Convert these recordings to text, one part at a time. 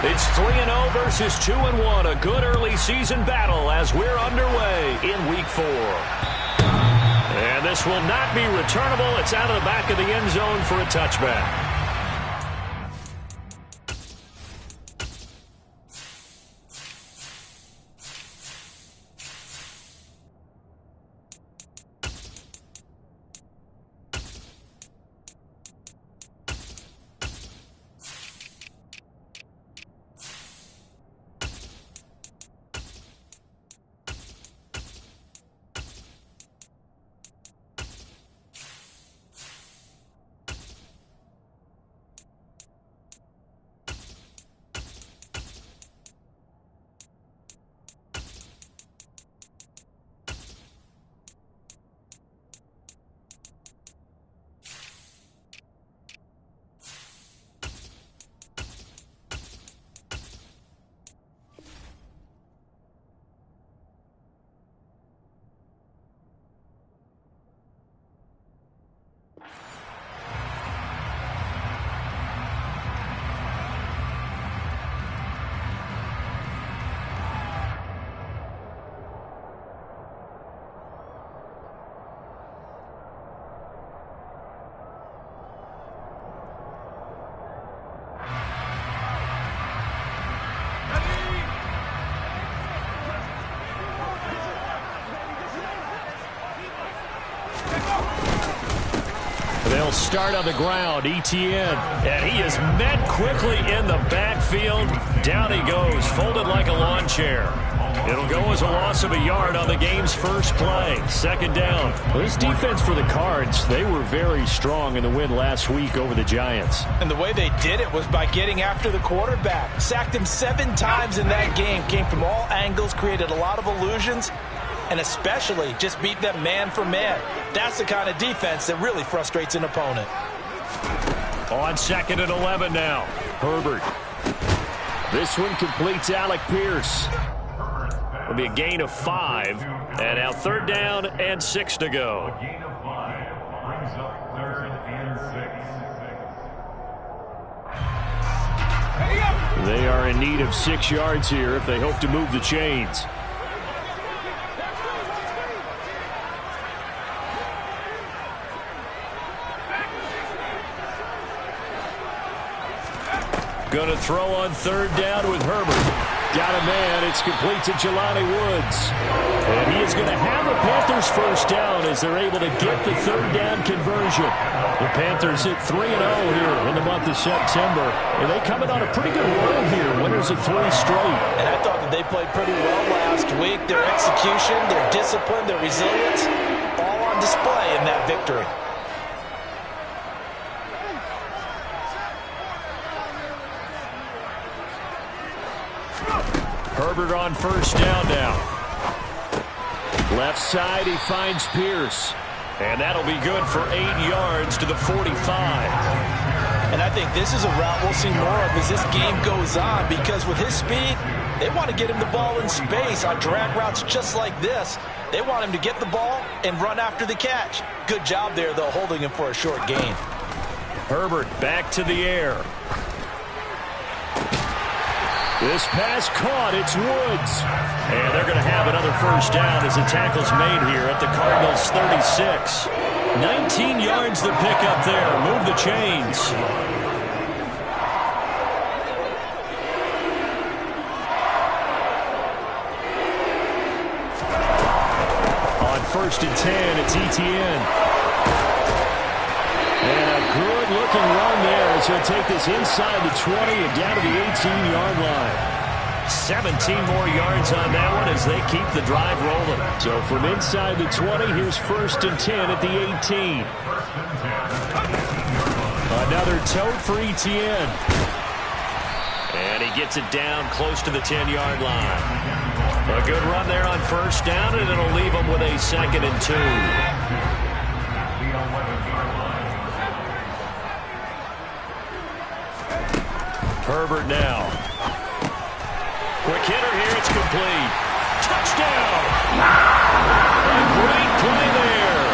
It's 3-0 versus 2-1. A good early season battle as we're underway in Week 4. And this will not be returnable. It's out of the back of the end zone for a touchback. They'll start on the ground. Etienne. And he is met quickly in the backfield. Down he goes, folded like a lawn chair. It'll go as a loss of a yard on the game's first play. Second down. Well, this defense for the Cards, they were very strong in the win last week over the Giants. And the way they did it was by getting after the quarterback. Sacked him 7 times in that game. Came from all angles, created a lot of illusions, and especially just beat them man for man. That's the kind of defense that really frustrates an opponent. On 2nd and 11 now. Herbert. This one completes Alec Pierce. It'll be a gain of 5. And now 3rd down and 6 to go. A gain of 5 brings up 3rd and 6. They are in need of 6 yards here if they hope to move the chains. Going to throw on 3rd down with Herbert. Got a man. It's complete to Jelani Woods. And he is going to have the Panthers first down as they're able to get the 3rd down conversion. The Panthers hit 3-0 here in the month of September. And they coming on a pretty good roll here. Winners of 3 straight. And I thought that they played pretty well last week. Their execution, their discipline, their resilience, all on display in that victory. Herbert on first down now. Left side, he finds Pierce. And that'll be good for 8 yards to the 45. And I think this is a route we'll see more of as this game goes on, because with his speed, they want to get him the ball in space on drag routes just like this. They want him to get the ball and run after the catch. Good job there, though, holding him for a short gain. Herbert back to the air. This pass caught. It's Woods. And they're going to have another first down as the tackle's made here at the Cardinals' 36. 19 yards to pick up there. Move the chains. On 1st and 10, it's Etienne. And a good-looking run there as he'll take this inside the 20 and down to the 18-yard line. 17 more yards on that one as they keep the drive rolling. So from inside the 20, here's 1st and 10 at the 18. Another tote for Etienne. And he gets it down close to the 10-yard line. A good run there on first down, and it'll leave him with a 2nd and 2. Herbert now. Quick hitter here. It's complete. Touchdown. A great play there.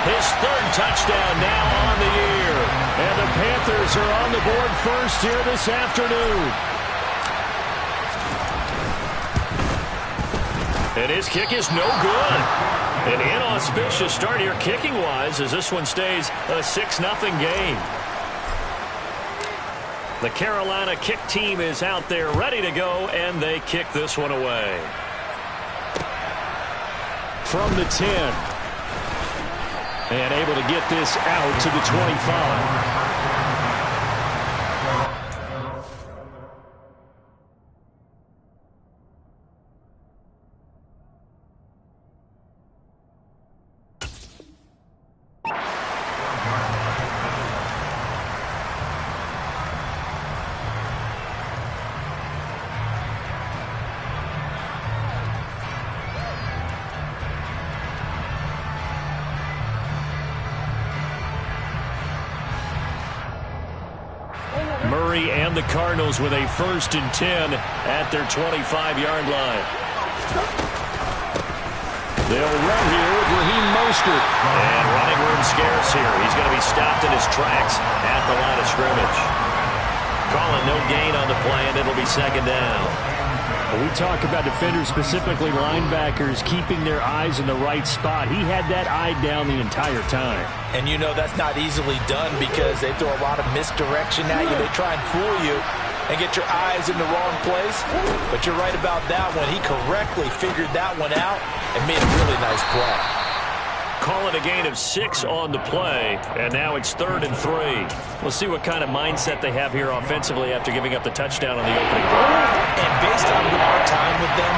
His 3rd touchdown now on the year. And the Panthers are on the board first here this afternoon. And his kick is no good. An inauspicious start here kicking-wise as this one stays a 6-0 game. The Carolina kick team is out there ready to go, and they kick this one away. From the 10. And able to get this out to the 25. Murray and the Cardinals with a 1st and 10 at their 25-yard line. They'll run here with Raheem Mostert. And running room scarce here. He's going to be stopped in his tracks at the line of scrimmage. Calling no gain on the play, and it'll be 2nd down. When we talk about defenders, specifically linebackers, keeping their eyes in the right spot. He had that eye down the entire time. And you know that's not easily done because they throw a lot of misdirection at you. They try and fool you and get your eyes in the wrong place. But you're right about that one. He correctly figured that one out and made a really nice play. Call it a gain of 6 on the play, and now it's 3rd and 3. We'll see what kind of mindset they have here offensively after giving up the touchdown on the opening drive. And based on our time with them,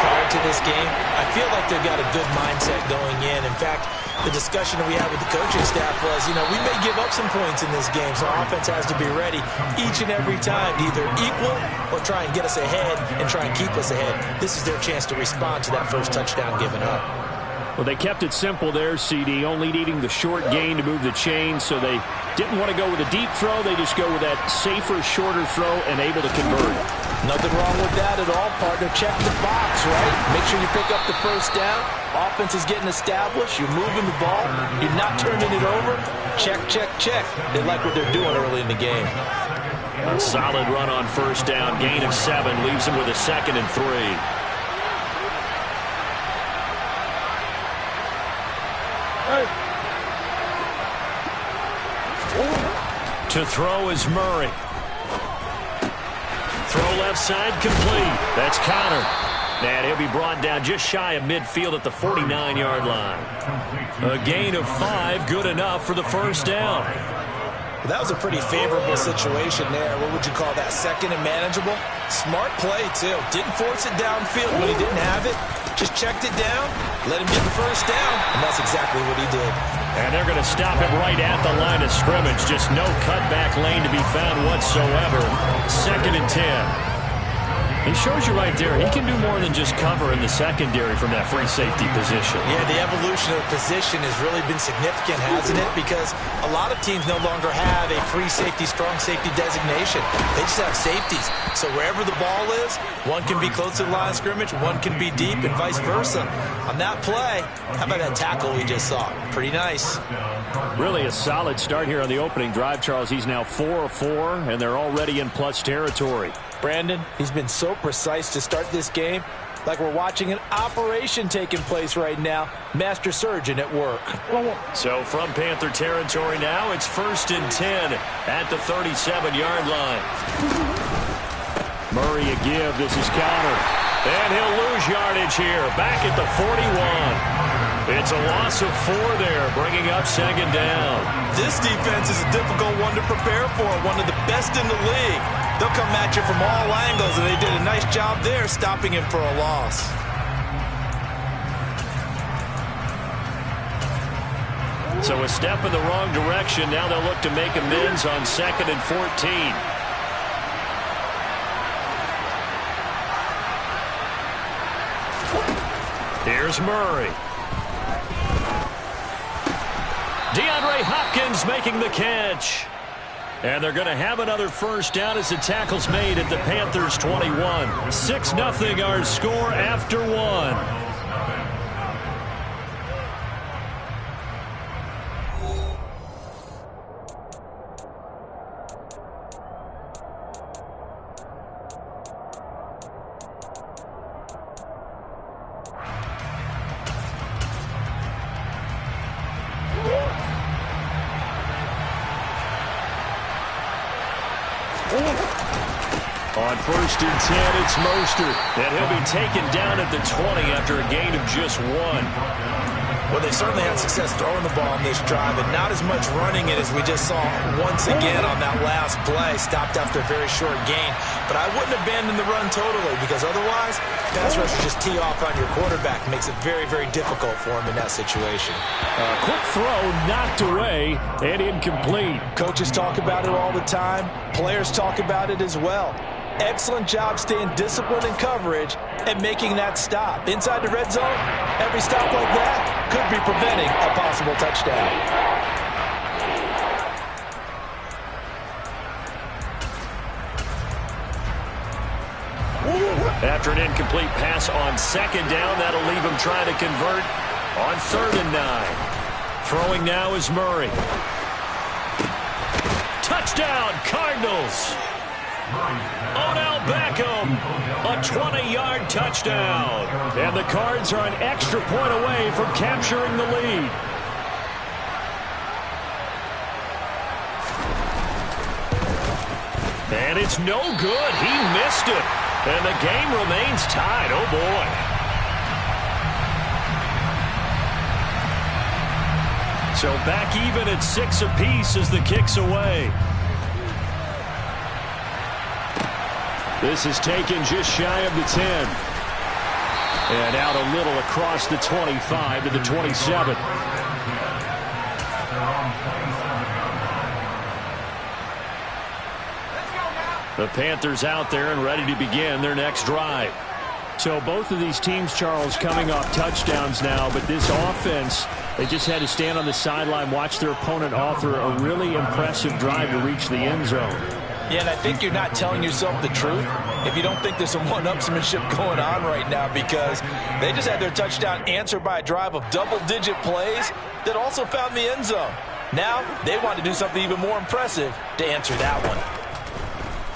prior to this game, I feel like they've got a good mindset going in. In fact, the discussion that we had with the coaching staff was, we may give up some points in this game, so our offense has to be ready each and every time to either equal or try and get us ahead and try and keep us ahead. This is their chance to respond to that first touchdown given up. Well, they kept it simple there, CD, only needing the short gain to move the chains, so they didn't want to go with a deep throw. They just go with that safer, shorter throw and able to convert. Nothing wrong with that at all, partner. Check the box, right? Make sure you pick up the first down. Offense is getting established. You're moving the ball. You're not turning it over. Check, check, check. They like what they're doing early in the game. A solid run on 1st down. Gain of 7 leaves them with a 2nd and 3. To throw is Murray. Throw left side complete. That's Connor. And he'll be brought down just shy of midfield at the 49-yard line. A gain of 5, good enough for the 1st down. That was a pretty favorable situation there. What would you call that? 2nd and manageable? Smart play, too. Didn't force it downfield when he didn't have it. Just checked it down, let him get the 1st down, and that's exactly what he did. And they're going to stop him right at the line of scrimmage. Just no cutback lane to be found whatsoever. 2nd and 10. He shows you right there, he can do more than just cover in the secondary from that free safety position. Yeah, the evolution of the position has really been significant, hasn't it? Because a lot of teams no longer have a free safety, strong safety designation. They just have safeties. So wherever the ball is, one can be close to the line of scrimmage, one can be deep, and vice versa. On that play, how about that tackle we just saw? Pretty nice. Really a solid start here on the opening drive, Charles. He's now 4 of 4, and they're already in plus territory. Brandon, he's been so precise to start this game, like we're watching an operation taking place right now. Master surgeon at work. So from Panther territory now, it's 1st and 10 at the 37-yard line. Murray a give. This is Connor. And he'll lose yardage here. Back at the 41. It's a loss of 4 there, bringing up 2nd down. This defense is a difficult one to prepare for, one of the best in the league. They'll come at you from all angles, and they did a nice job there stopping him for a loss. So a step in the wrong direction. Now they'll look to make amends on 2nd and 14. Here's Murray. DeAndre Hopkins making the catch. And they're going to have another 1st down as the tackle's made at the Panthers 21. 6-0 our score after 1. On 1st and 10, it's Mostert. And he'll be taken down at the 20 after a gain of just 1. Well, they certainly had success throwing the ball on this drive, and not as much running it as we just saw once again on that last play. Stopped after a very short gain. But I wouldn't abandon the run totally, because otherwise, pass rushers just tee off on your quarterback. Makes it very, very difficult for him in that situation. Quick throw knocked away and incomplete. Coaches talk about it all the time. Players talk about it as well. Excellent job staying disciplined in coverage and making that stop. Inside the red zone, every stop like that could be preventing a possible touchdown. After an incomplete pass on 2nd down, that'll leave him trying to convert on 3rd and 9. Throwing now is Murray. Touchdown, Cardinals! Odell Beckham, a 20-yard touchdown. And the Cards are an extra point away from capturing the lead. And it's no good. He missed it. And the game remains tied. Oh, boy. So back even at 6 apiece as the kick's away. This is taken just shy of the 10. And out a little across the 25 to the 27. The Panthers out there and ready to begin their next drive. So both of these teams, Charles, coming off touchdowns now, but this offense, they just had to stand on the sideline, watch their opponent offer a really impressive drive to reach the end zone. Yeah, and I think you're not telling yourself the truth if you don't think there's some one-upsmanship going on right now, because they just had their touchdown answered by a drive of double-digit plays that also found the end zone. Now they want to do something even more impressive to answer that one.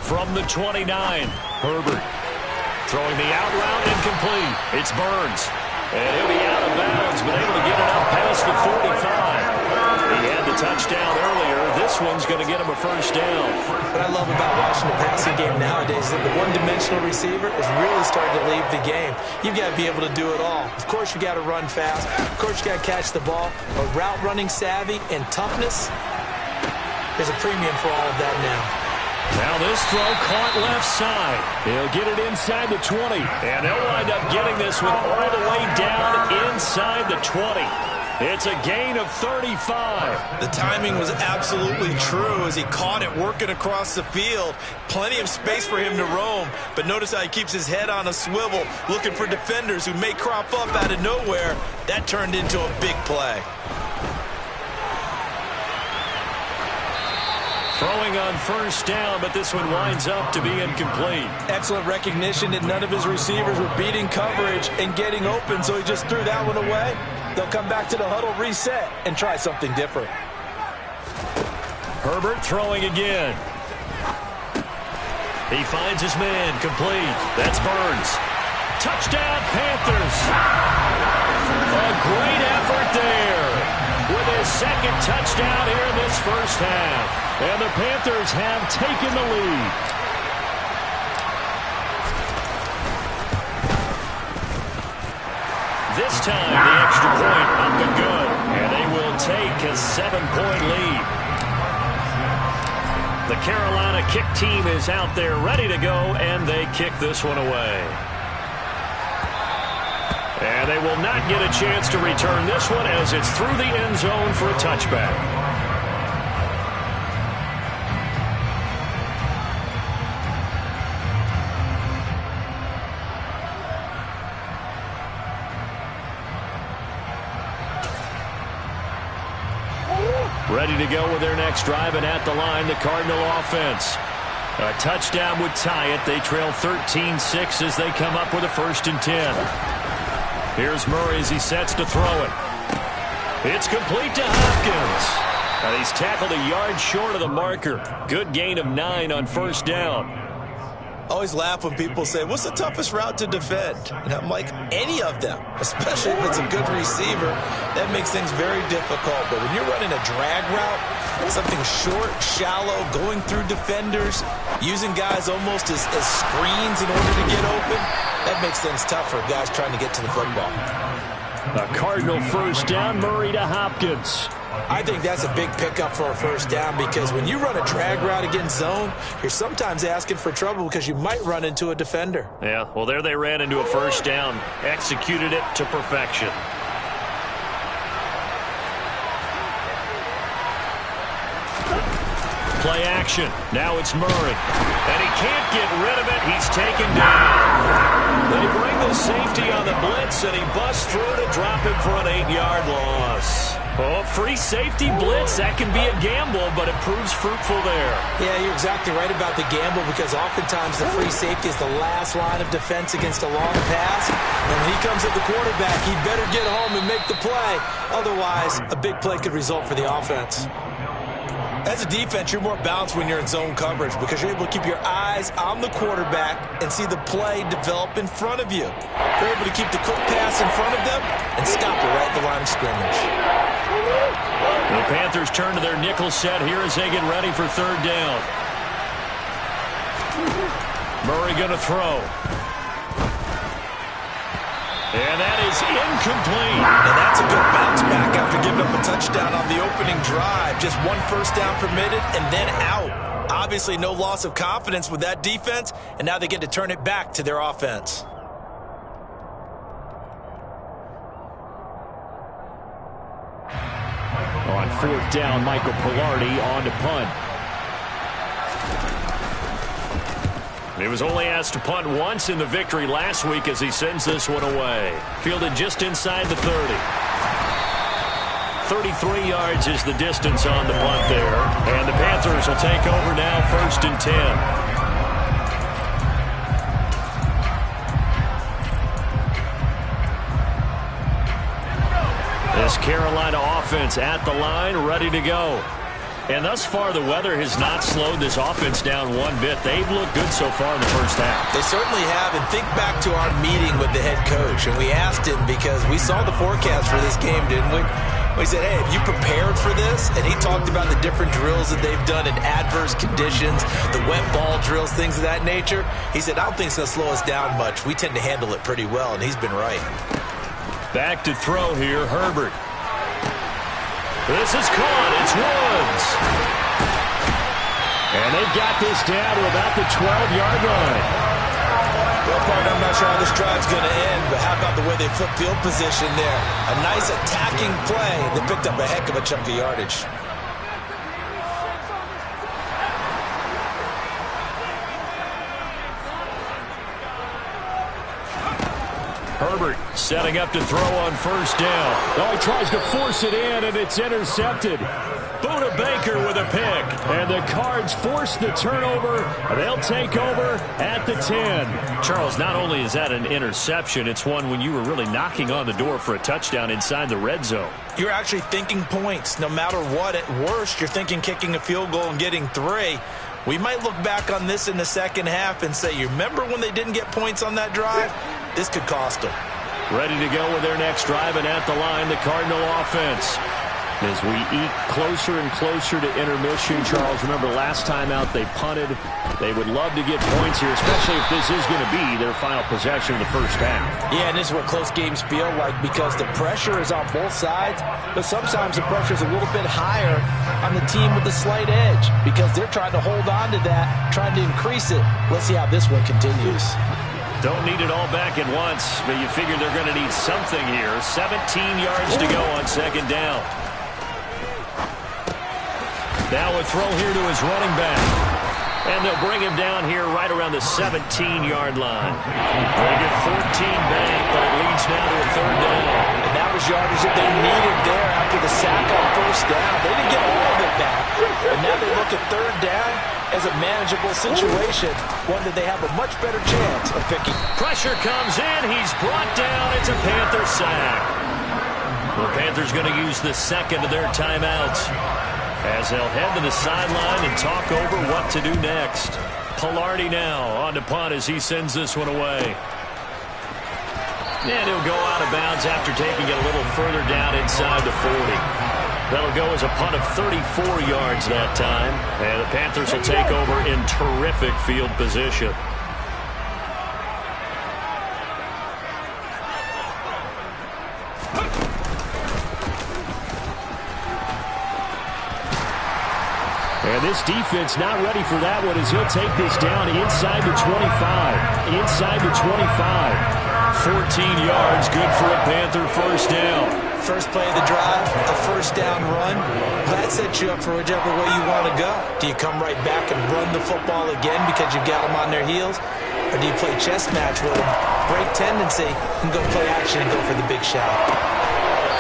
From the 29, Herbert throwing the out route incomplete. It's Burns. And he'll be out of bounds, but able to get it out past the 45. He had the touchdown earlier. This one's going to get him a 1st down. What I love about watching the passing game nowadays is that the one-dimensional receiver is really starting to leave the game. You've got to be able to do it all. Of course, you got to run fast. Of course, you got to catch the ball. But route running savvy and toughness, there's a premium for all of that now. Now this throw caught left side. He'll get it inside the 20. And they'll wind up getting this one all the way down inside the 20. It's a gain of 35. The timing was absolutely true as he caught it working across the field. Plenty of space for him to roam. But notice how he keeps his head on a swivel, looking for defenders who may crop up out of nowhere. That turned into a big play. Throwing on 1st down, but this one winds up to be incomplete. Excellent recognition that none of his receivers were beating coverage and getting open, so he just threw that one away. They'll come back to the huddle, reset, and try something different. Herbert throwing again. He finds his man, complete. That's Burns. Touchdown, Panthers. A great effort there with his 2nd touchdown here in this 1st half. And the Panthers have taken the lead. This time, the extra point up and good. And they will take a 7-point lead. The Carolina kick team is out there ready to go, and they kick this one away. And they will not get a chance to return this one as it's through the end zone for a touchback. Ready to go with their next drive, and at the line, the Cardinal offense. A touchdown would tie it. They trail 13-6 as they come up with a 1st and 10. Here's Murray as he sets to throw it. It's complete to Hopkins. And he's tackled a yard short of the marker. Good gain of 9 on 1st down. I always laugh when people say, what's the toughest route to defend? And I'm like, any of them, especially if it's a good receiver. That makes things very difficult. But when you're running a drag route, Something short, shallow, going through defenders, using guys almost as screens in order to get open. That makes things tough for guys trying to get to the football. A Cardinal first down, Murray to Hopkins. I think that's a big pickup for a first down because when you run a drag route against zone, you're sometimes asking for trouble because you might run into a defender. Yeah, well, there they ran into a first down. Executed it to perfection. Play action. Now it's Murray. And he can't get rid of it. He's taken down. They bring the safety on the blitz, and he busts through to drop him for an 8-yard loss. Oh, free safety blitz. That can be a gamble, but it proves fruitful there. Yeah, you're exactly right about the gamble because oftentimes the free safety is the last line of defense against a long pass. And when he comes at the quarterback, he better get home and make the play. Otherwise, a big play could result for the offense. As a defense, you're more balanced when you're in zone coverage because you're able to keep your eyes on the quarterback and see the play develop in front of you. You're able to keep the quick pass in front of them and stop it right at the line of scrimmage. The Panthers turn to their nickel set here as they get ready for third down. Murray going to throw. And that is incomplete. And that's a good bounce back after giving up a touchdown on the opening drive. Just one first down permitted and then out. Obviously no loss of confidence with that defense, and now they get to turn it back to their offense. On fourth down, Michael Pilardi on to punt. He was only asked to punt once in the victory last week as he sends this one away. Fielded just inside the 30. 33 yards is the distance on the punt there. And the Panthers will take over now, 1st and 10. This Carolina offense at the line, ready to go. And thus far, the weather has not slowed this offense down one bit. They've looked good so far in the first half. They certainly have. And think back to our meeting with the head coach. And we asked him because we saw the forecast for this game, didn't we? We said, hey, have you prepared for this? And he talked about the different drills that they've done in adverse conditions, the wet ball drills, things of that nature. He said, I don't think it's going to slow us down much. We tend to handle it pretty well, and he's been right. Back to throw here, Herbert. This is caught. It's Woods. And they've got this down to about the 12-yard line. Well, partner, I'm not sure how this drive's going to end, but how about the way they flip field position there? A nice attacking play that picked up a heck of a chunk of yardage. Herbert setting up to throw on first down. Oh, he tries to force it in, and it's intercepted. Buda Baker with a pick. And the Cards force the turnover. They'll take over at the 10. Charles, not only is that an interception, it's one when you were really knocking on the door for a touchdown inside the red zone. You're actually thinking points. No matter what, at worst, you're thinking kicking a field goal and getting 3. We might look back on this in the second half and say, you remember when they didn't get points on that drive? This could cost them. Ready to go with their next drive, and at the line, the Cardinal offense. As we eke closer and closer to intermission, Charles, remember last time out they punted. They would love to get points here, especially if this is going to be their final possession of the first half. Yeah, and this is what close games feel like because the pressure is on both sides, but sometimes the pressure is a little bit higher on the team with the slight edge because they're trying to hold on to that, trying to increase it. Let's see how this one continues. Don't need it all back at once, but you figure they're going to need something here. 17 yards to go on second down. Now a throw here to his running back. And they'll bring him down here right around the 17-yard line. They get 14 back, but it leads now to a third down. And that was yardage that they needed there after the sack on first down. They didn't get all of it back. And now they look at third down as a manageable situation, one that they have a much better chance of picking. Pressure comes in. He's brought down. It's a Panther sack. The Panthers going to use the second of their timeouts as they'll head to the sideline and talk over what to do next. Pilardi now on to punt as he sends this one away. And he'll go out of bounds after taking it a little further down inside the 40. That'll go as a punt of 34 yards that time. And the Panthers will take over in terrific field position. And this defense not ready for that one as he'll take this down inside the 25. Inside the 25. 14 yards, good for a Panther first down. First play of the drive, a first down run. That sets you up for whichever way you want to go. Do you come right back and run the football again because you've got them on their heels? Or do you play chess match with them, break tendency, and go play action and go for the big shot?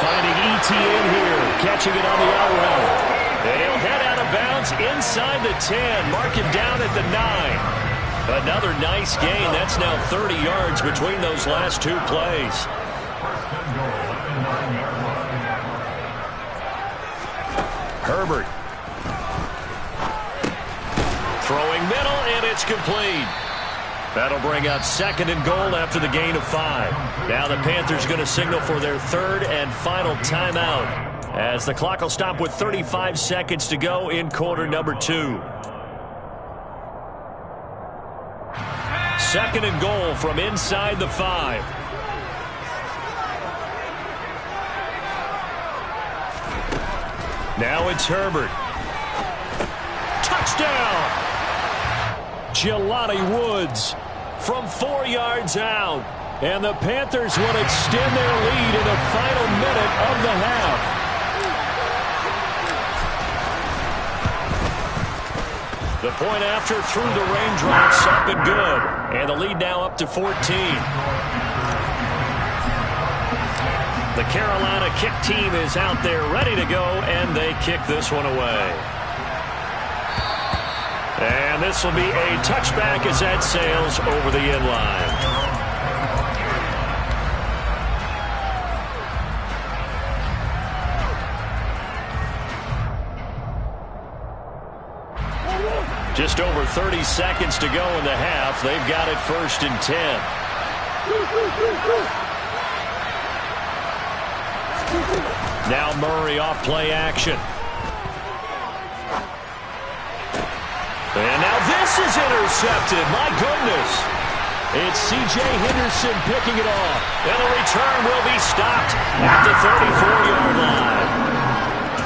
Finding ETN here, catching it on the out route. They'll head out of bounds inside the 10. Mark him down at the 9. Another nice gain. That's now 30 yards between those last two plays. Herbert. Throwing middle, and it's complete. That'll bring up 2nd and goal after the gain of 5. Now the Panthers going to signal for their 3rd and final timeout, as the clock will stop with 35 seconds to go in quarter number 2. 2nd and goal from inside the 5. Now it's Herbert. Touchdown! Jelani Woods from 4 yards out. And the Panthers will extend their lead in the final minute of the half. The point after through the raindrops, up and good. And the lead now up to 14. The Carolina kick team is out there ready to go, and they kick this one away. And this will be a touchback as that sails over the end line. Just over 30 seconds to go in the half. They've got it 1st and 10. Now Murray off play action. And now this is intercepted. My goodness. It's C.J. Henderson picking it off. And the return will be stopped at the 34-yard line.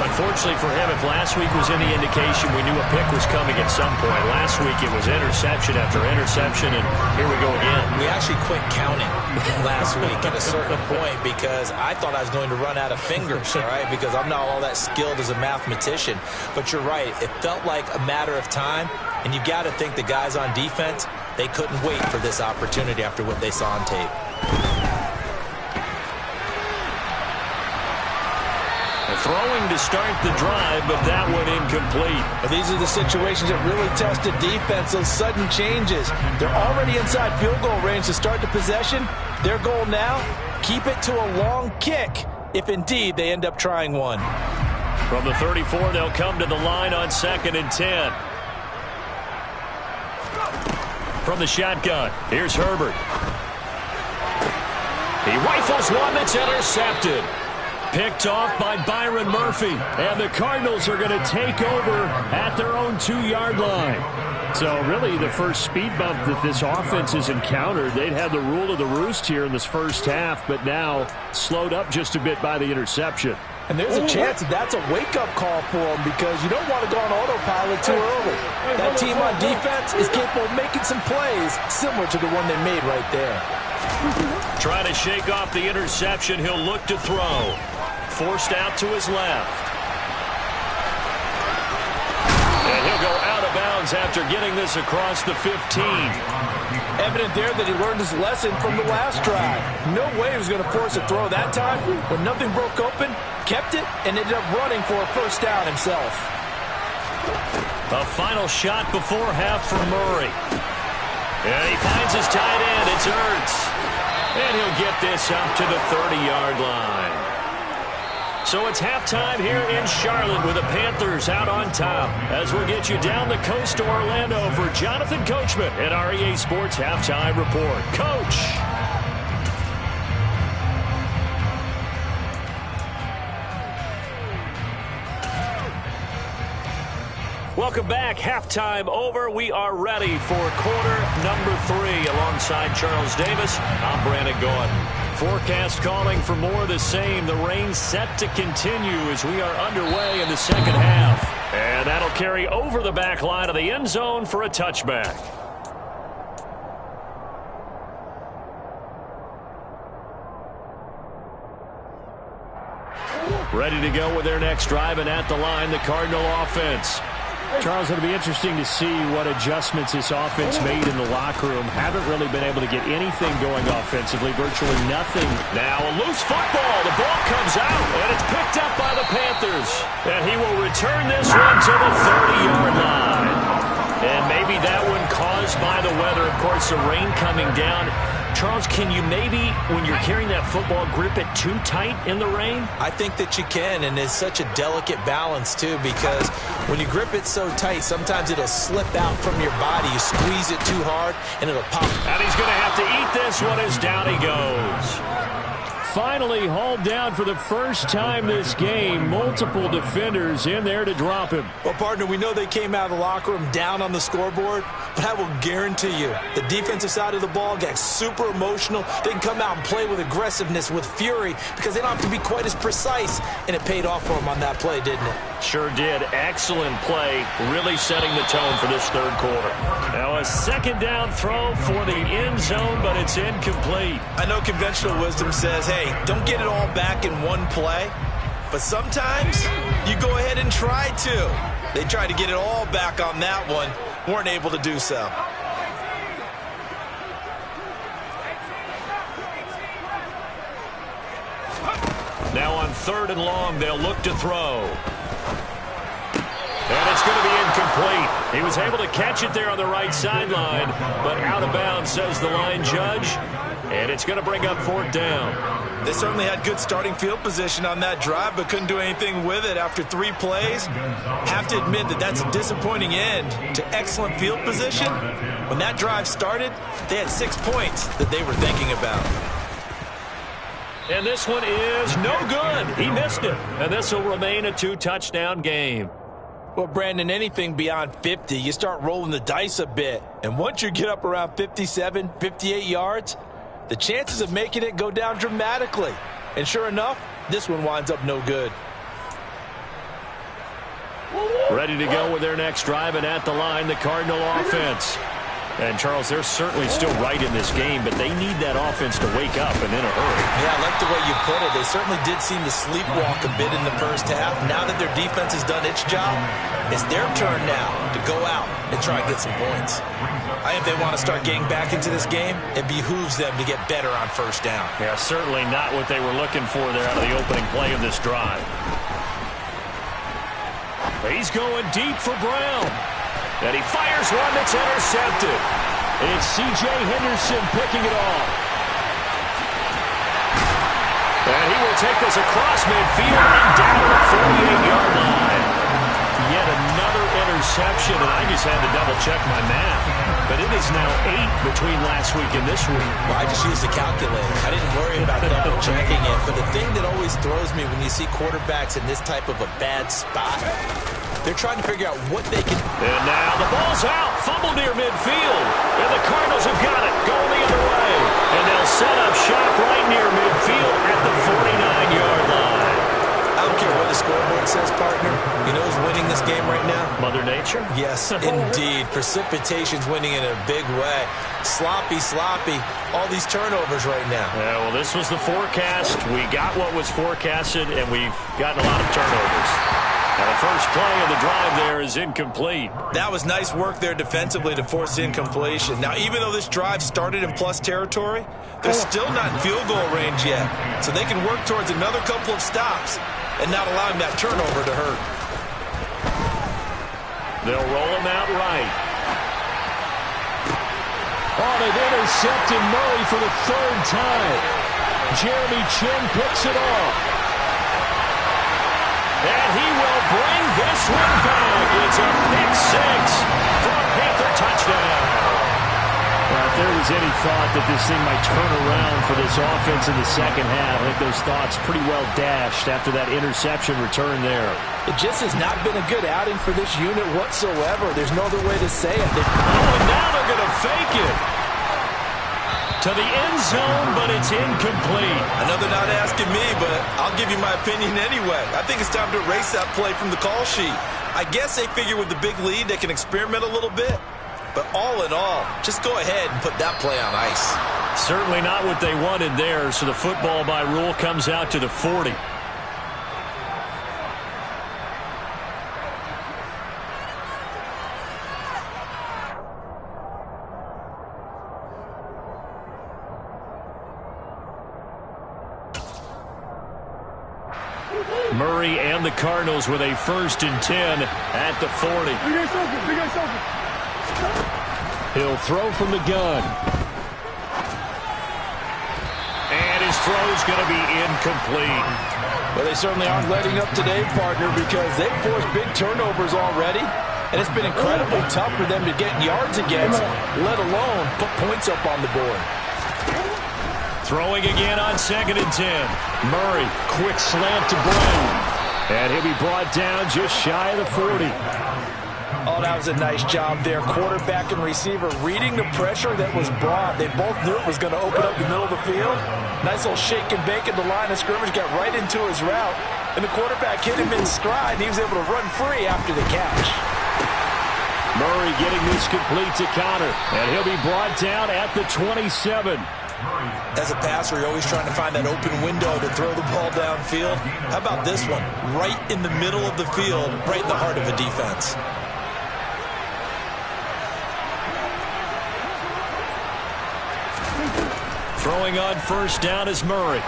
Unfortunately for him, if last week was any indication, we knew a pick was coming at some point. Last week it was interception after interception, and here we go again. We actually quit counting last week at a certain point because I thought I was going to run out of fingers, all right, because I'm not all that skilled as a mathematician. But you're right. It felt like a matter of time, and you got to think the guys on defense, they couldn't wait for this opportunity after what they saw on tape. Throwing to start the drive, but that one incomplete. These are the situations that really test the defense, those sudden changes. They're already inside field goal range to start the possession. Their goal now, keep it to a long kick, if indeed they end up trying one. From the 34, they'll come to the line on 2nd and 10. From the shotgun, here's Herbert. He rifles one that's intercepted. Picked off by Byron Murphy. And the Cardinals are going to take over at their own 2-yard line. So really the first speed bump that this offense has encountered, they'd had the rule of the roost here in this first half, but now slowed up just a bit by the interception. And there's a chance that that's a wake-up call for them because you don't want to go on autopilot too early. That team on defense is capable of making some plays similar to the one they made right there. Trying to shake off the interception, he'll look to throw. Forced out to his left. And he'll go out of bounds after getting this across the 15. Evident there that he learned his lesson from the last drive. No way he was going to force a throw that time. When nothing broke open, kept it, and ended up running for a first down himself. A final shot before half from Murray. And he finds his tight end. It's Ertz. And he'll get this up to the 30-yard line. So it's halftime here in Charlotte with the Panthers out on top. As we'll get you down the coast to Orlando for Jonathan Coachman at our EA Sports Halftime Report. Coach. Welcome back. Halftime over. We are ready for quarter number 3. Alongside Charles Davis, I'm Brandon Gordon. Forecast calling for more of the same. The rain set to continue as we are underway in the second half. And that'll carry over the back line of the end zone for a touchback. Ready to go with their next drive, and at the line, the Cardinal offense. Charles, it'll be interesting to see what adjustments this offense made in the locker room. Haven't really been able to get anything going offensively, virtually nothing. Now a loose football. The ball comes out, and it's picked up by the Panthers. And he will return this one to the 30-yard line. And maybe that one caused by the weather. Of course, the rain coming down. Charles, can you maybe, when you're carrying that football, grip it too tight in the rain? I think that you can, and it's such a delicate balance, too, because when you grip it so tight, sometimes it'll slip out from your body. You squeeze it too hard, and it'll pop. And he's going to have to eat this one as down he goes. Finally hauled down for the first time this game. Multiple defenders in there to drop him. Well, partner, we know they came out of the locker room down on the scoreboard, but I will guarantee you the defensive side of the ball got super emotional. They can come out and play with aggressiveness, with fury, because they don't have to be quite as precise, and it paid off for them on that play, didn't it? Sure did. Excellent play, really setting the tone for this third quarter. Now a second down throw for the end zone, but it's incomplete. I know conventional wisdom says, hey, don't get it all back in one play, but sometimes you go ahead and try to. They tried to get it all back on that one, weren't able to do so. Now on 3rd and long, they'll look to throw. And it's going to be incomplete. He was able to catch it there on the right sideline, but out of bounds, says the line judge. And it's going to bring up 4th down. They certainly had good starting field position on that drive, but couldn't do anything with it after 3 plays. Have to admit that that's a disappointing end to excellent field position. When that drive started, they had 6 points that they were thinking about. And this one is no good. He missed it. And this will remain a 2-touchdown game. Well, Brandon, anything beyond 50, you start rolling the dice a bit. And once you get up around 57, 58 yards, the chances of making it go down dramatically. And sure enough, this one winds up no good. Ready to go with their next drive, and at the line, the Cardinal offense. And, Charles, they're certainly still right in this game, but they need that offense to wake up and in a hurry. Yeah, I like the way you put it. They certainly did seem to sleepwalk a bit in the first half. Now that their defense has done its job, it's their turn now to go out and try and get some points. I think they want to start getting back into this game. It behooves them to get better on 1st down. Yeah, certainly not what they were looking for there out of the opening play of this drive. He's going deep for Brown. And he fires one that's intercepted. It's C.J. Henderson picking it off. And he will take this across midfield and down to the 48-yard line. Yet another interception, and I just had to double-check my math. But it is now 8 between last week and this week. Well, I just used a calculator. I didn't worry about double-checking it. But the thing that always throws me when you see quarterbacks in this type of a bad spot, they're trying to figure out what they can. And now the ball's out. Fumble near midfield. And the Cardinals have got it. Going the other way. And they'll set up shop right near midfield at the 49-yard line. I don't care what the scoreboard says, partner. You know who's winning this game right now? Mother Nature? Yes, indeed. Precipitation's winning in a big way. Sloppy, sloppy. All these turnovers right now. Yeah, well, this was the forecast. We got what was forecasted, and we've gotten a lot of turnovers. Now, the first play of the drive there is incomplete. That was nice work there defensively to force incompletion. Now, even though this drive started in plus territory, they're still not in field goal range yet. So they can work towards another couple of stops and not allowing that turnover to hurt. They'll roll him out right. Oh, they've intercepted Murray for the 3rd time. Jeremy Chin picks it off. And he will bring this one back. It's a pick 6 for a Panther touchdown. Well, if there was there's any thought that this thing might turn around for this offense in the second half, I think those thoughts pretty well dashed after that interception return there. It just has not been a good outing for this unit whatsoever. There's no other way to say it. And now they're going to fake it to the end zone, but it's incomplete. I know they're not asking me, but I'll give you my opinion anyway. I think it's time to erase that play from the call sheet. I guess they figure with the big lead they can experiment a little bit. But all in all, just go ahead and put that play on ice. Certainly not what they wanted there, so the football by rule comes out to the 40. Murray and the Cardinals with a 1st and 10 at the 40. He'll throw from the gun. And his throw's going to be incomplete. Well, they certainly aren't letting up today, partner, because they've forced big turnovers already. And it's been incredibly tough for them to get yards against, let alone put points up on the board. Throwing again on 2nd and 10. Murray, quick slant to Brown. And he'll be brought down just shy of the 40. Oh, that was a nice job there. Quarterback and receiver reading the pressure that was brought. They both knew it was going to open up the middle of the field. Nice little shake and bake at the line of scrimmage, got right into his route. And the quarterback hit him in stride, and he was able to run free after the catch. Murray getting this complete to Connor. And he'll be brought down at the 27. As a passer, you're always trying to find that open window to throw the ball downfield. How about this one? Right in the middle of the field, right in the heart of a defense. Throwing on 1st down is Murray.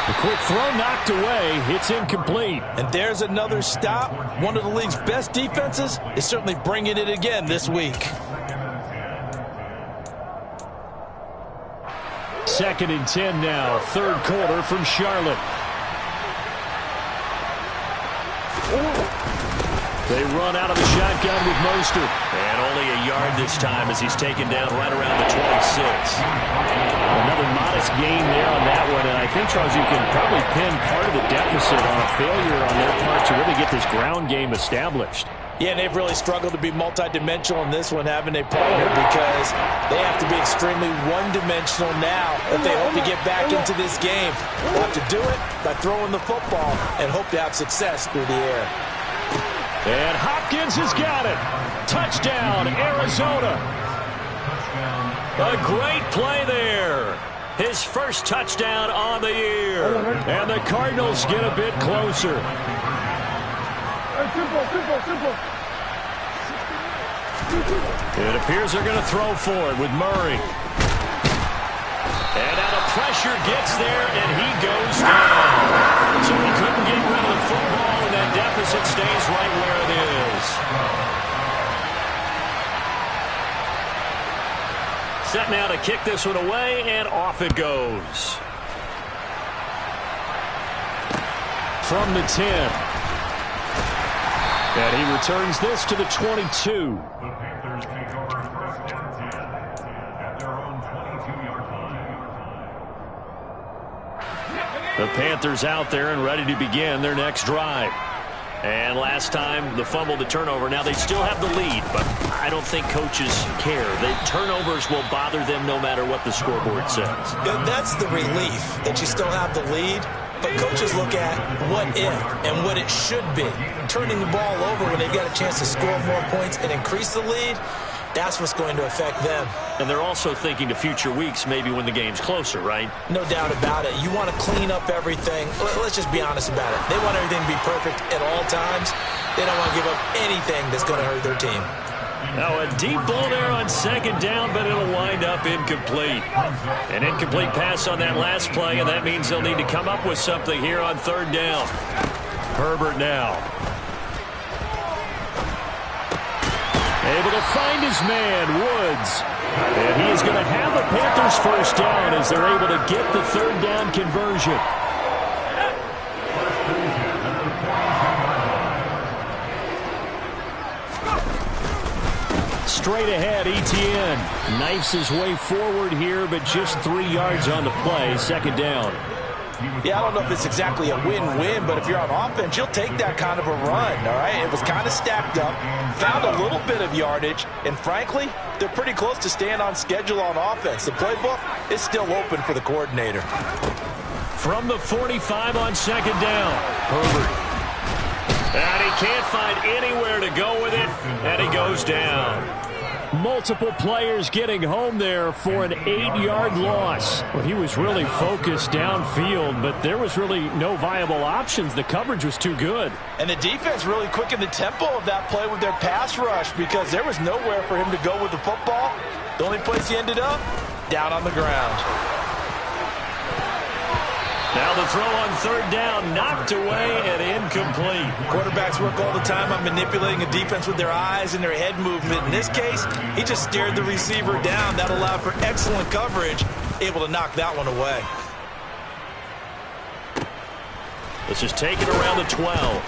The quick throw knocked away. It's incomplete. And there's another stop. One of the league's best defenses is certainly bringing it again this week. 2nd and 10 now. 3rd quarter from Charlotte. They run out of the shotgun with Mostert. And only a yard this time as he's taken down right around the 26. Another modest gain there on that one. And I think, Charles, you can probably pin part of the deficit on a failure on their part to really get this ground game established. Yeah, and they've really struggled to be multidimensional in this one, haven't they, partner? Because they have to be extremely one-dimensional now if they hope to get back into this game. They'll have to do it by throwing the football and hope to have success through the air. And Hopkins has got it. Touchdown, Arizona. A great play there. His first touchdown on the year. And the Cardinals get a bit closer. It appears they're going to throw for it with Murray. And now the pressure gets there, and he goes down. So he couldn't get rid of the football, and that deficit stays right where it is. Set now to kick this one away, and off it goes. From the 10. And he returns this to the 22. The Panthers take over 1st and 10 at their own 22-yard line. The Panthers out there and ready to begin their next drive. And last time, the fumble, the turnover. Now, they still have the lead, but I don't think coaches care. The turnovers will bother them no matter what the scoreboard says. That's the relief, that you still have the lead. But coaches look at what if and what it should be. Turning the ball over when they've got a chance to score more points and increase the lead, that's what's going to affect them. And they're also thinking to future weeks, maybe when the game's closer, right? No doubt about it. You want to clean up everything. Let's just be honest about it. They want everything to be perfect at all times. They don't want to give up anything that's going to hurt their team. Now a deep ball there on 2nd down, but it'll wind up incomplete. An incomplete pass on that last play, and that means they'll need to come up with something here on 3rd down. Herbert now. Able to find his man, Woods. And he is going to have the Panthers 1st down as they're able to get the 3rd down conversion. Straight ahead, Etienne knifes his way forward here, but just 3 yards on the play. Second down. Yeah, I don't know if it's exactly a win-win, but if you're on offense, you'll take that kind of a run, all right? It was kind of stacked up, found a little bit of yardage, and frankly, they're pretty close to staying on schedule on offense. The playbook is still open for the coordinator. From the 45 on second down, Herbert. And he can't find anywhere to go with it, and he goes down. Multiple players getting home there for an 8-yard loss. Well, he was really focused downfield, but there was really no viable options. The coverage was too good. And the defense really quickened the tempo of that play with their pass rush because there was nowhere for him to go with the football. The only place he ended up, down on the ground. Now the throw on third down, knocked away and incomplete. Quarterbacks work all the time on manipulating a defense with their eyes and their head movement. In this case, he just stared the receiver down. That allowed for excellent coverage, able to knock that one away. This is taken around the 12.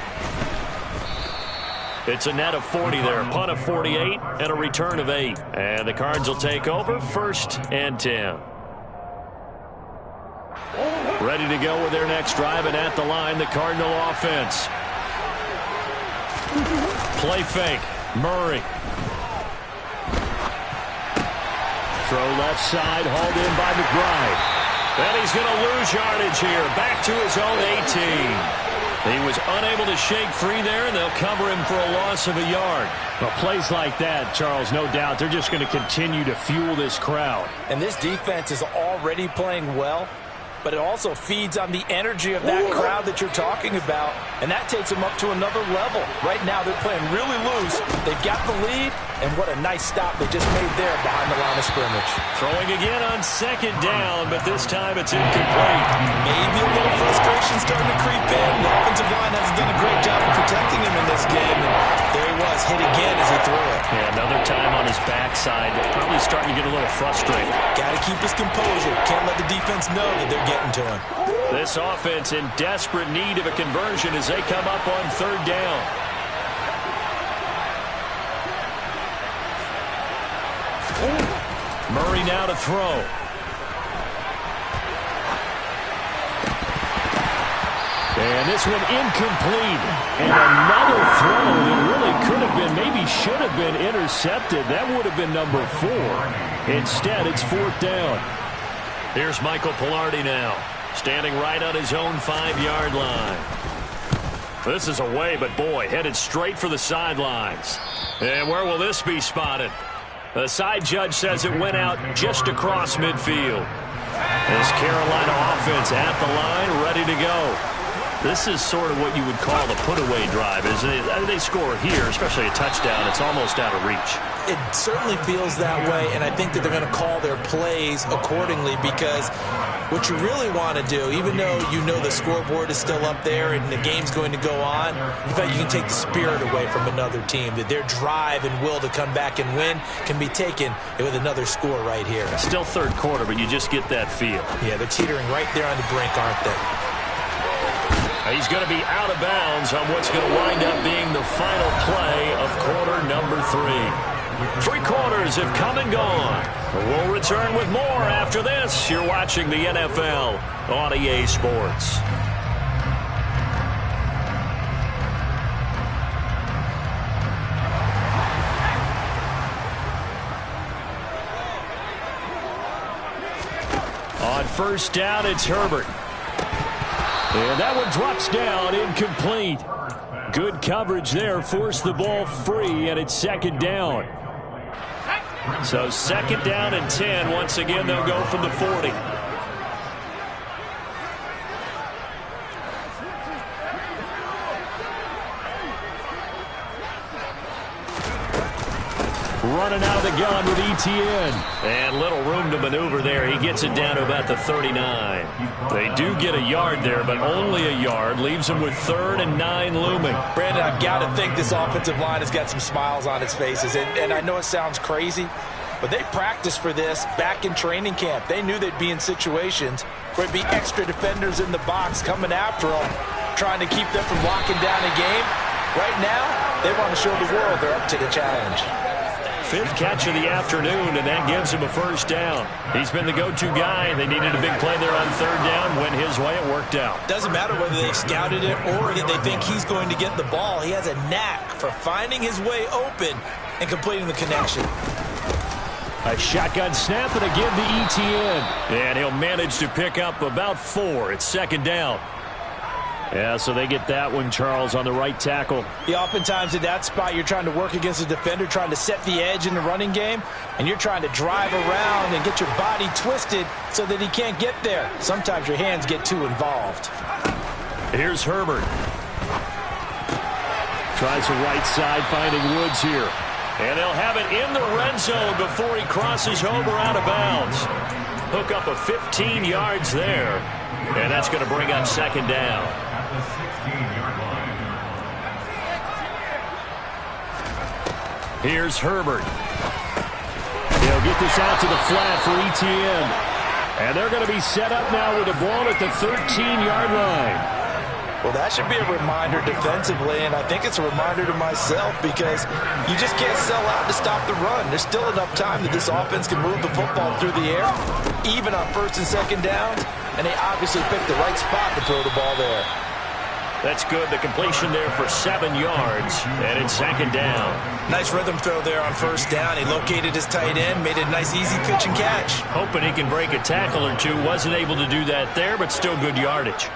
It's a net of 40 there, punt of 48 and a return of 8. And the Cards will take over, first and 10. Ready to go with their next drive, and at the line, the Cardinal offense. Play fake. Murray. Throw left side, hauled in by McBride. And he's going to lose yardage here. Back to his own 18. He was unable to shake free there, and they'll cover him for a loss of a yard. Well, plays like that, Charles, no doubt, they're just going to continue to fuel this crowd. And this defense is already playing well, but it also feeds on the energy of that crowd that you're talking about, and that takes them up to another level. Right now, they're playing really loose. They've got the lead, and what a nice stop they just made there behind the line of scrimmage. Throwing again on second down, but this time it's incomplete. Maybe a little frustration starting to creep in. The offensive line hasn't done a great job of protecting him in this game, and there he was, hit again as he threw it. Yeah, another time on his backside, probably starting to get a little frustrated. Got to keep his composure. Can't let the defense know that they're getting to him. This offense in desperate need of a conversion as they come up on third down. Murray now to throw. And this one incomplete. And another throw that really could have been, maybe should have been intercepted. That would have been number 4. Instead, it's fourth down. Here's Michael Pilardi now, standing right on his own 5-yard line. This is away, but boy, headed straight for the sidelines. And where will this be spotted? The side judge says it went out just across midfield. This Carolina offense at the line, ready to go. This is sort of what you would call the put-away drive, isn't it? They score here, especially a touchdown. It's almost out of reach. It certainly feels that way, and I think that they're going to call their plays accordingly because what you really want to do, even though you know the scoreboard is still up there and the game's going to go on, in fact, you can take the spirit away from another team, that their drive and will to come back and win can be taken with another score right here. Still third quarter, but you just get that feel. Yeah, they're teetering right there on the brink, aren't they? He's going to be out of bounds on what's going to wind up being the final play of quarter number 3. 3 quarters have come and gone. We'll return with more after this. You're watching the NFL on EA Sports. On first down, it's Herbert. And that one drops down, incomplete. Good coverage there, forced the ball free, and it's second down. So second down and 10. Once again, they'll go from the 40. Running out of the gun with Etienne. And little room to maneuver there. He gets it down to about the 39. They do get a yard there, but only a yard. Leaves them with 3rd and 9 looming. Brandon, I've got to think this offensive line has got some smiles on its faces. And I know it sounds crazy, but they practiced for this back in training camp. They knew they'd be in situations where it'd be extra defenders in the box coming after them, trying to keep them from locking down a game. Right now, they want to show the world they're up to the challenge. fifth catch of the afternoon, and that gives him a first down. He's been the go-to guy. They needed a big play there on third down. Went his way. It worked out. Doesn't matter whether they've scouted it or that they think he's going to get the ball. He has a knack for finding his way open and completing the connection. A shotgun snap and a give to ETN. And he'll manage to pick up about 4. It's second down. Yeah, so they get that one, Charles, on the right tackle. Yeah, oftentimes in that spot, you're trying to work against a defender, trying to set the edge in the running game, and you're trying to drive around and get your body twisted so that he can't get there. Sometimes your hands get too involved. Here's Herbert. Tries the right side, finding Woods here. And they'll have it in the red zone before he crosses over out of bounds. Hook up a 15 yards there. And that's going to bring up second down. At the 16-yard line. Here's Herbert. He'll get this out to the flat for ETN. And they're going to be set up now with the ball at the 13-yard line. Well, that should be a reminder defensively, and I think it's a reminder to myself because you just can't sell out to stop the run. There's still enough time that this offense can move the football through the air, even on first and second downs, and they obviously picked the right spot to throw the ball there. That's good. The completion there for 7 yards, and it's second down. Nice rhythm throw there on first down. He located his tight end, made a nice easy pitch and catch. Hoping he can break a tackle or two. Wasn't able to do that there, but still good yardage.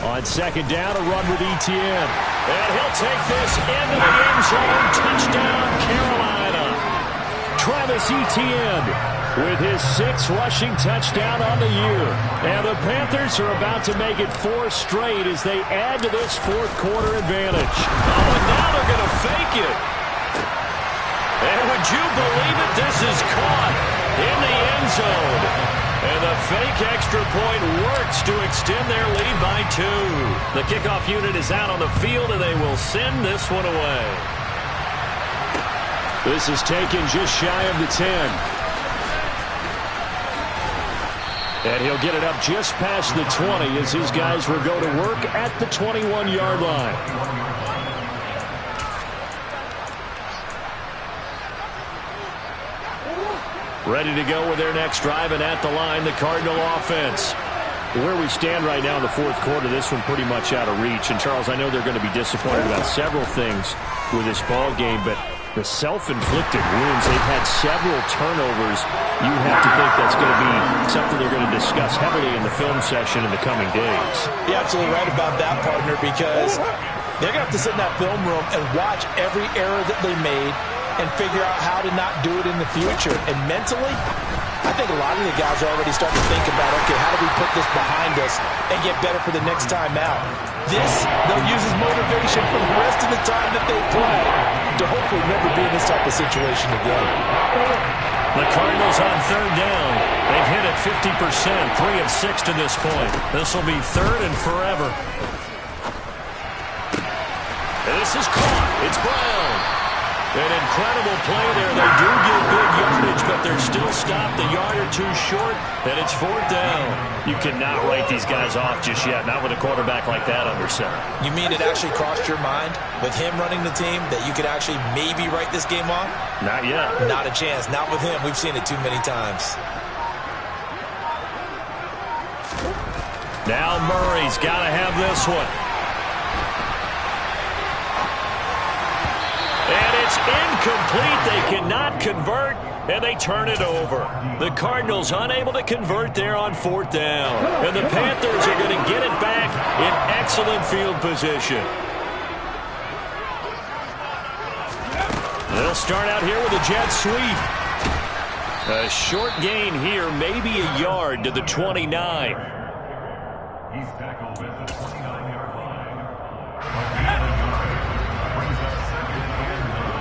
On second down, a run with ETN. And he'll take this into the end zone. Touchdown, Carolina. Travis Etienne with his 6th rushing touchdown on the year. And the Panthers are about to make it 4 straight as they add to this fourth quarter advantage. Oh, and now they're going to fake it. And would you believe it? This is caught in the end zone. And the fake extra point works to extend their lead by 2. The kickoff unit is out on the field, and they will send this one away. This is taken just shy of the 10. And he'll get it up just past the 20 as his guys will go to work at the 21-yard line. Ready to go with their next drive, and at the line, the Cardinal offense. Where we stand right now in the fourth quarter, this one pretty much out of reach. And, Charles, I know they're going to be disappointed about several things with this ball game, but the self-inflicted wounds, they've had several turnovers. You have to think that's going to be something they're going to discuss heavily in the film session in the coming days. You're absolutely right about that, partner, because they're going to have to sit in that film room and watch every error that they made and figure out how to not do it in the future. And mentally, I think a lot of the guys are already starting to think about, okay, how do we put this behind us and get better for the next time out? This, they'll use as motivation for the rest of the time that they play to hopefully never be in this type of situation again. The Cardinals on third down. They've hit it 50%, 3 of 6 to this point. This will be third and forever. And this is caught. It's Brown. An incredible play there. They do get big yardage, but they're still stopped a yard or 2 short, and it's fourth down. You cannot write these guys off just yet, not with a quarterback like that under center. You mean it actually crossed your mind with him running the team that you could actually maybe write this game off? Not yet. Not a chance. Not with him. We've seen it too many times. Now Murray's got to have this one. And it's incomplete. They cannot convert, and they turn it over. The Cardinals unable to convert there on fourth down. And the Panthers are going to get it back in excellent field position. They'll start out here with a jet sweep. A short gain here, maybe a yard to the 29. He's tackled at the 29-yard line. Brings up second and 9.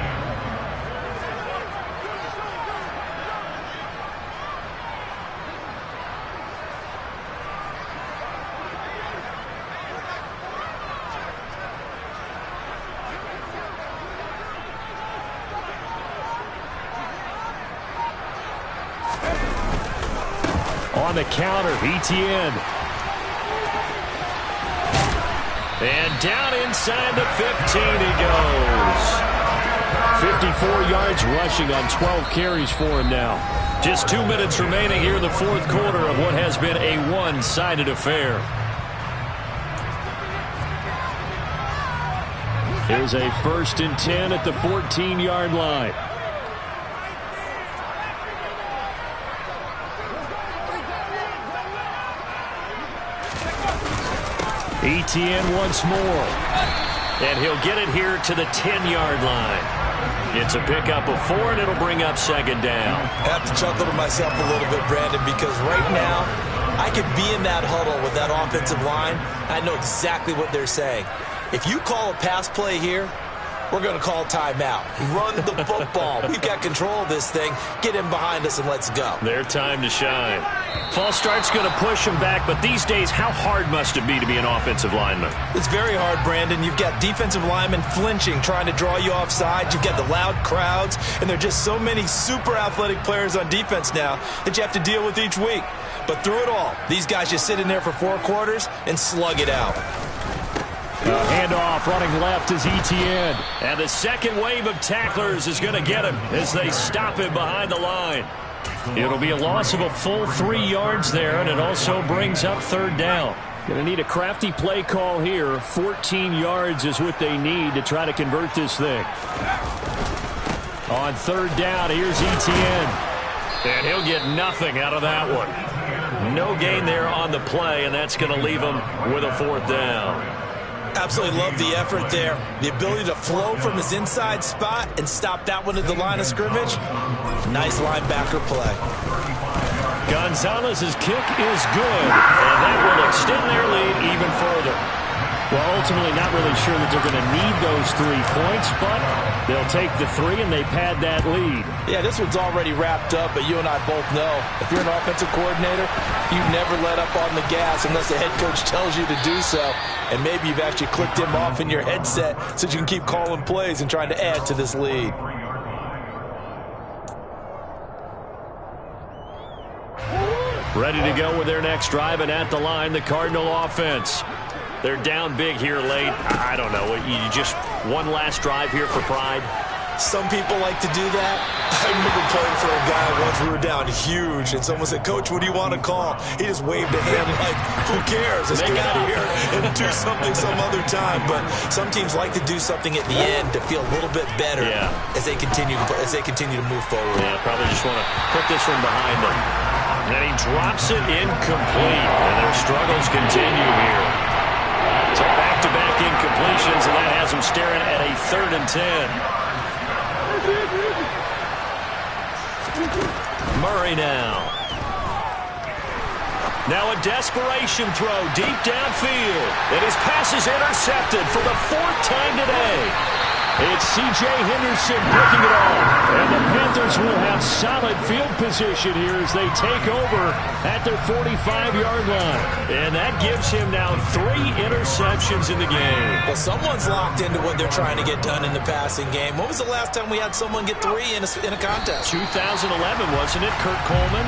On the counter, ETN. And down inside the 15 he goes. 54 yards rushing on 12 carries for him now. Just 2 minutes remaining here in the fourth quarter of what has been a one-sided affair. Here's a 1st and 10 at the 14-yard line. Etienne once more. And he'll get it here to the 10-yard line. It's a pickup of 4, and it'll bring up 2nd down. I have to chuckle to myself a little bit, Brandon, because right now I could be in that huddle with that offensive line. I know exactly what they're saying. If you call a pass play here, we're going to call timeout. Run the football. We've got control of this thing. Get in behind us and let's go. Their time to shine. False start's going to push them back, but these days, how hard must it be to be an offensive lineman? It's very hard, Brandon. You've got defensive linemen flinching, trying to draw you offside. You've got the loud crowds, and there are just so many super athletic players on defense now that you have to deal with each week. But through it all, these guys just sit in there for 4 quarters and slug it out. Handoff running left is Etienne. And the second wave of tacklers is going to get him as they stop him behind the line. It'll be a loss of a full 3 yards there, and it also brings up 3rd down. Going to need a crafty play call here. 14 yards is what they need to try to convert this thing. On 3rd down, here's Etienne. And he'll get nothing out of that one. No gain there on the play, and that's going to leave him with a 4th down. Absolutely love the effort there. The ability to flow from his inside spot and stop that one at the line of scrimmage. Nice linebacker play. Gonzalez's kick is good, and that will extend their lead even further. Well, ultimately not really sure that they're going to need those 3 points, but they'll take the 3 and they pad that lead. Yeah, this one's already wrapped up, but you and I both know if you're an offensive coordinator, you never let up on the gas unless the head coach tells you to do so. And maybe you've actually clicked him off in your headset so you can keep calling plays and trying to add to this lead. Ready to go with their next drive, and at the line, the Cardinal offense. They're down big here late. I don't know. You just one last drive here for pride? Some people like to do that. I remember playing for a guy once. We were down huge, and someone said, "Coach, what do you want to call?" He just waved a hand like, who cares? Let's get out of here and do something some other time. But some teams like to do something at the end to feel a little bit better as they continue to move forward. Yeah, probably just want to put this one behind them. And he drops it incomplete, and their struggles continue here. So back-to-back incompletions, and that has them staring at a 3rd and 10. Murray now. Now a desperation throw deep downfield. And his pass is intercepted for the 4th time today. It's C.J. Henderson picking it off. And the Panthers will have solid field position here as they take over at their 45-yard line. And that gives him now 3 interceptions in the game. Well, someone's locked into what they're trying to get done in the passing game. When was the last time we had someone get 3 in a contest? 2011, wasn't it, Kurt Coleman?